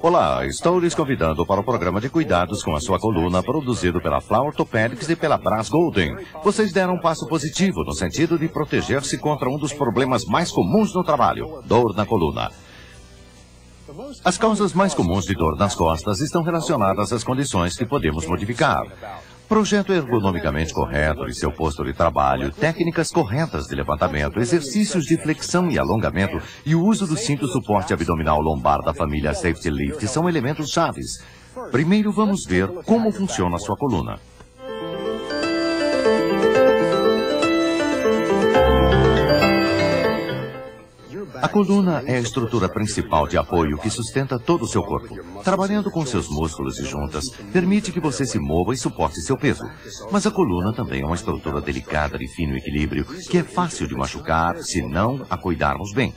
Olá, estou lhes convidando para o programa de cuidados com a sua coluna, produzido pela Flower Orthopedics e pela Braz Golden. Vocês deram um passo positivo no sentido de proteger-se contra um dos problemas mais comuns no trabalho, dor na coluna. As causas mais comuns de dor nas costas estão relacionadas às condições que podemos modificar. Projeto ergonomicamente correto de seu posto de trabalho, técnicas corretas de levantamento, exercícios de flexão e alongamento e o uso do cinto suporte abdominal lombar da família Safety Lift são elementos chaves. Primeiro vamos ver como funciona a sua coluna. A coluna é a estrutura principal de apoio que sustenta todo o seu corpo. Trabalhando com seus músculos e juntas, permite que você se mova e suporte seu peso. Mas a coluna também é uma estrutura delicada de fino equilíbrio, que é fácil de machucar se não a cuidarmos bem.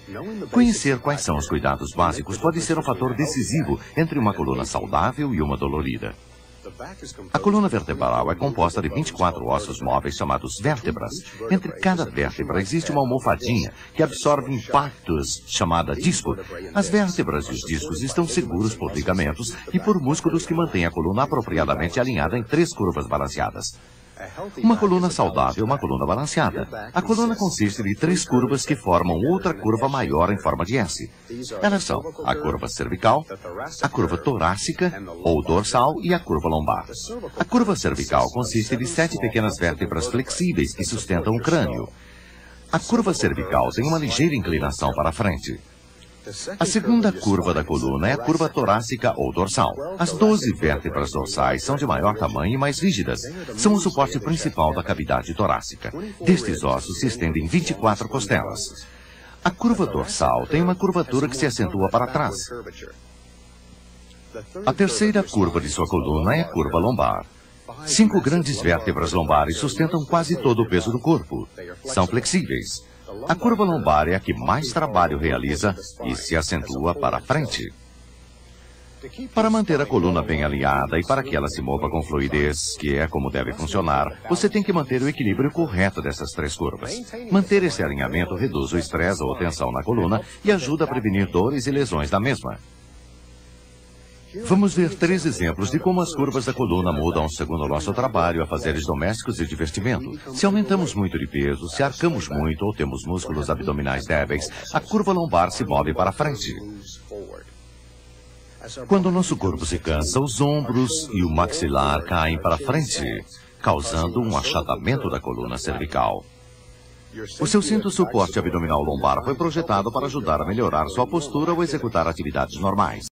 Conhecer quais são os cuidados básicos pode ser um fator decisivo entre uma coluna saudável e uma dolorida. A coluna vertebral é composta de 24 ossos móveis chamados vértebras. Entre cada vértebra existe uma almofadinha que absorve impactos, chamada disco. As vértebras e os discos estão seguros por ligamentos e por músculos que mantêm a coluna apropriadamente alinhada em 3 curvas balanceadas. Uma coluna saudável é uma coluna balanceada. A coluna consiste de 3 curvas que formam outra curva maior em forma de S. Elas são a curva cervical, a curva torácica ou dorsal e a curva lombar. A curva cervical consiste de 7 pequenas vértebras flexíveis que sustentam o crânio. A curva cervical tem uma ligeira inclinação para a frente. A segunda curva da coluna é a curva torácica ou dorsal. As 12 vértebras dorsais são de maior tamanho e mais rígidas. São o suporte principal da cavidade torácica. Destes ossos se estendem 24 costelas. A curva dorsal tem uma curvatura que se acentua para trás. A terceira curva de sua coluna é a curva lombar. 5 grandes vértebras lombares sustentam quase todo o peso do corpo. São flexíveis. A curva lombar é a que mais trabalho realiza e se acentua para frente. Para manter a coluna bem alinhada e para que ela se mova com fluidez, que é como deve funcionar, você tem que manter o equilíbrio correto dessas 3 curvas. Manter esse alinhamento reduz o estresse ou tensão na coluna e ajuda a prevenir dores e lesões da mesma. Vamos ver 3 exemplos de como as curvas da coluna mudam segundo o nosso trabalho, afazeres domésticos e divertimento. Se aumentamos muito de peso, se arcamos muito ou temos músculos abdominais débeis, a curva lombar se move para frente. Quando o nosso corpo se cansa, os ombros e o maxilar caem para frente, causando um achatamento da coluna cervical. O seu cinto suporte abdominal lombar foi projetado para ajudar a melhorar sua postura ou executar atividades normais.